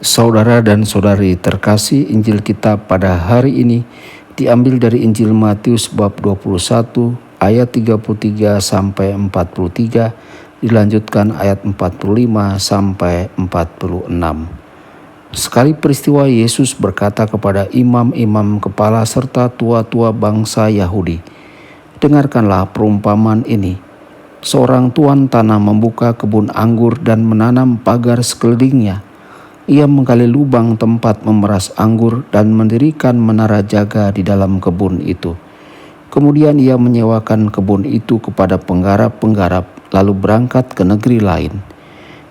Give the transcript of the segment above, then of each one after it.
Saudara dan saudari terkasih, Injil kita pada hari ini diambil dari Injil Matius bab 21 ayat 33 sampai 43, dilanjutkan ayat 45 sampai 46. Sekali peristiwa Yesus berkata kepada imam-imam kepala serta tua-tua bangsa Yahudi, "Dengarkanlah perumpamaan ini. Seorang tuan tanah membuka kebun anggur dan menanam pagar sekelilingnya. Ia menggali lubang tempat memeras anggur dan mendirikan menara jaga di dalam kebun itu. Kemudian ia menyewakan kebun itu kepada penggarap-penggarap, lalu berangkat ke negeri lain.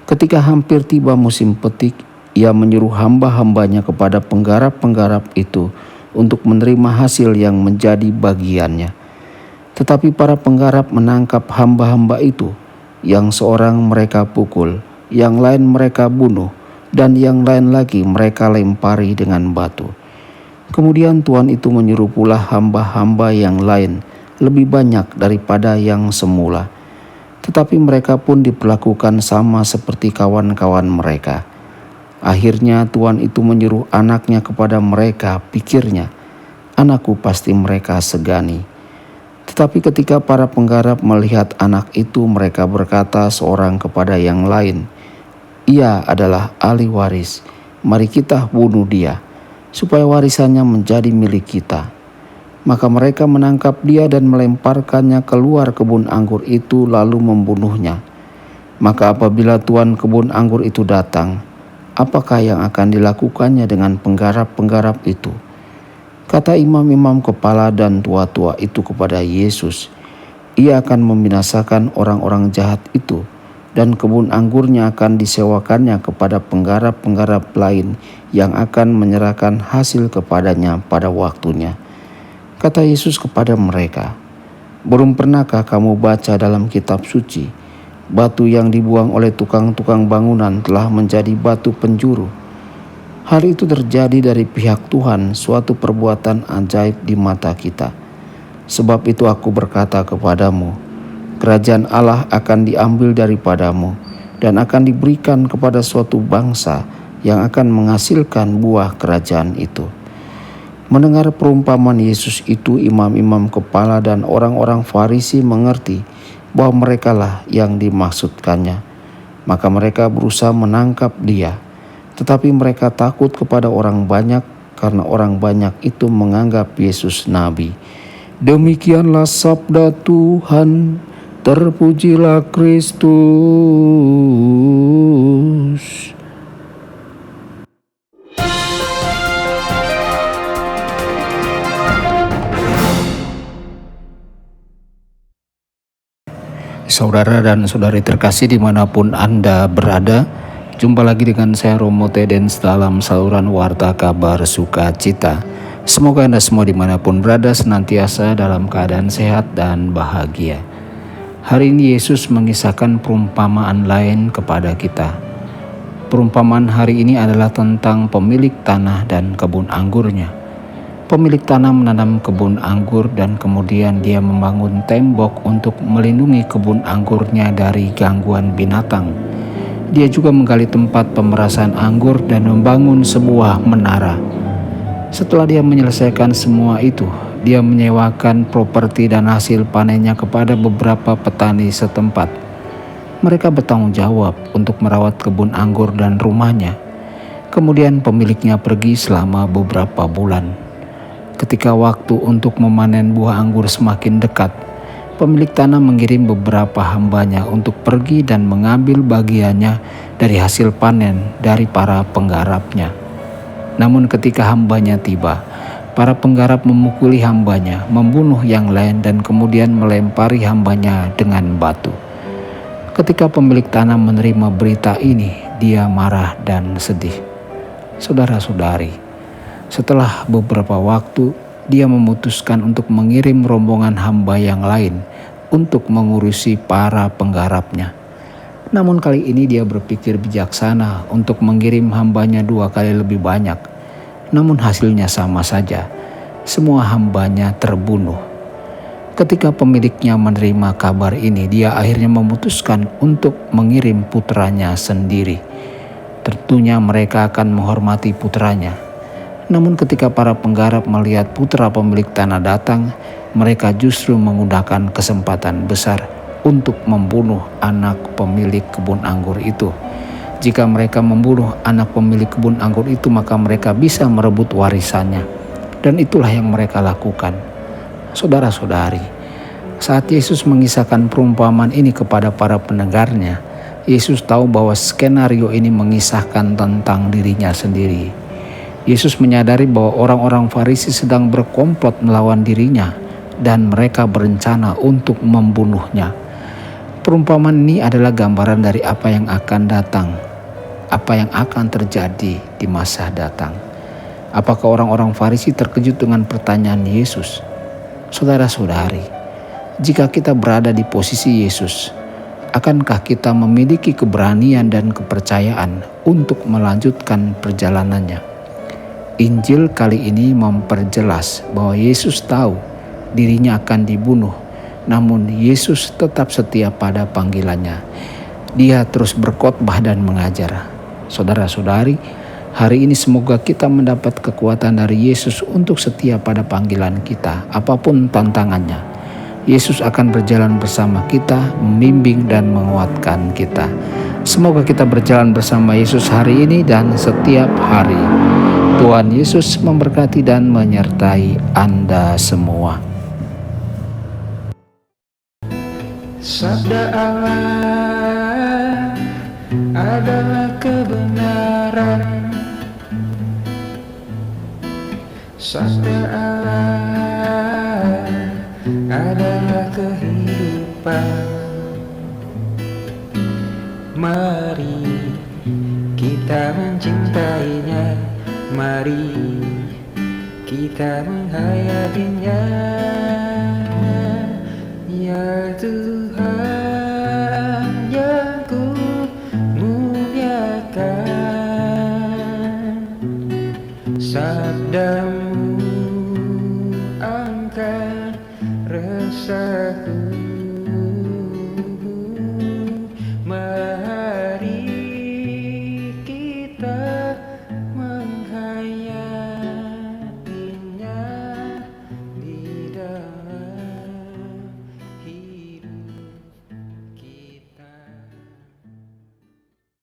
Ketika hampir tiba musim petik, ia menyuruh hamba-hambanya kepada penggarap-penggarap itu untuk menerima hasil yang menjadi bagiannya. Tetapi para penggarap menangkap hamba-hamba itu, yang seorang mereka pukul, yang lain mereka bunuh, dan yang lain lagi mereka lempari dengan batu. Kemudian tuan itu menyuruh pula hamba-hamba yang lain, lebih banyak daripada yang semula. Tetapi mereka pun diperlakukan sama seperti kawan-kawan mereka. Akhirnya tuan itu menyuruh anaknya kepada mereka, pikirnya, 'Anakku pasti mereka segani.' Tetapi ketika para penggarap melihat anak itu, mereka berkata seorang kepada yang lain, 'Ia adalah ahli waris, mari kita bunuh dia, supaya warisannya menjadi milik kita.' Maka mereka menangkap dia dan melemparkannya keluar kebun anggur itu lalu membunuhnya. Maka apabila tuan kebun anggur itu datang, apakah yang akan dilakukannya dengan penggarap-penggarap itu?" Kata imam-imam kepala dan tua-tua itu kepada Yesus, "Ia akan membinasakan orang-orang jahat itu, dan kebun anggurnya akan disewakannya kepada penggarap-penggarap lain yang akan menyerahkan hasil kepadanya pada waktunya." Kata Yesus kepada mereka, "Belum pernahkah kamu baca dalam kitab suci, batu yang dibuang oleh tukang-tukang bangunan telah menjadi batu penjuru? Hal itu terjadi dari pihak Tuhan, suatu perbuatan ajaib di mata kita. Sebab itu aku berkata kepadamu, kerajaan Allah akan diambil daripadamu dan akan diberikan kepada suatu bangsa yang akan menghasilkan buah kerajaan itu." Mendengar perumpamaan Yesus itu, imam-imam kepala dan orang-orang Farisi mengerti bahwa merekalah yang dimaksudkannya. Maka mereka berusaha menangkap dia. Tetapi mereka takut kepada orang banyak, karena orang banyak itu menganggap Yesus nabi. Demikianlah sabda Tuhan. Terpujilah Kristus. Saudara dan saudari terkasih dimanapun Anda berada, jumpa lagi dengan saya Romo Tedens dalam saluran Warta Kabar Sukacita. Semoga Anda semua dimanapun berada senantiasa dalam keadaan sehat dan bahagia. Hari ini Yesus mengisahkan perumpamaan lain kepada kita. Perumpamaan hari ini adalah tentang pemilik tanah dan kebun anggurnya. Pemilik tanah menanam kebun anggur dan kemudian dia membangun tembok untuk melindungi kebun anggurnya dari gangguan binatang. Dia juga menggali tempat pemerasan anggur dan membangun sebuah menara. Setelah dia menyelesaikan semua itu, dia menyewakan properti dan hasil panennya kepada beberapa petani setempat. Mereka bertanggung jawab untuk merawat kebun anggur dan rumahnya. Kemudian pemiliknya pergi selama beberapa bulan. Ketika waktu untuk memanen buah anggur semakin dekat, pemilik tanah mengirim beberapa hambanya untuk pergi dan mengambil bagiannya dari hasil panen dari para penggarapnya. Namun ketika hambanya tiba, para penggarap memukuli hambanya, membunuh yang lain dan kemudian melempari hambanya dengan batu. Ketika pemilik tanah menerima berita ini, dia marah dan sedih. Saudara-saudari, setelah beberapa waktu, dia memutuskan untuk mengirim rombongan hamba yang lain untuk mengurusi para penggarapnya. Namun kali ini dia berpikir bijaksana untuk mengirim hambanya 2 kali lebih banyak. Namun hasilnya sama saja, semua hambanya terbunuh. Ketika pemiliknya menerima kabar ini, dia akhirnya memutuskan untuk mengirim putranya sendiri. tentunya mereka akan menghormati putranya. Namun ketika para penggarap melihat putra pemilik tanah datang, mereka justru menggunakan kesempatan besar untuk membunuh anak pemilik kebun anggur itu. Jika mereka membunuh anak pemilik kebun anggur itu, maka mereka bisa merebut warisannya. Dan itulah yang mereka lakukan. Saudara-saudari, saat Yesus mengisahkan perumpamaan ini kepada para pendengarnya, Yesus tahu bahwa skenario ini mengisahkan tentang dirinya sendiri. Yesus menyadari bahwa orang-orang Farisi sedang berkomplot melawan dirinya dan mereka berencana untuk membunuhnya. Perumpamaan ini adalah gambaran dari apa yang akan datang, apa yang akan terjadi di masa datang. Apakah orang-orang Farisi terkejut dengan pertanyaan Yesus? Saudara-saudari, jika kita berada di posisi Yesus, akankah kita memiliki keberanian dan kepercayaan untuk melanjutkan perjalanannya? Injil kali ini memperjelas bahwa Yesus tahu dirinya akan dibunuh, namun Yesus tetap setia pada panggilannya. Dia terus berkhotbah dan mengajar. Saudara-saudari, hari ini semoga kita mendapat kekuatan dari Yesus untuk setia pada panggilan kita, apapun tantangannya. Yesus akan berjalan bersama kita, membimbing dan menguatkan kita. Semoga kita berjalan bersama Yesus hari ini dan setiap hari. Tuhan Yesus memberkati dan menyertai Anda semua. Sabda Allah adalah kebenaran. Sabda Allah adalah kehidupan. Mari kita mencintainya, mari kita menghayatinya. Ya Tuhan yang ku muliakan, sabdamu angkat resahku.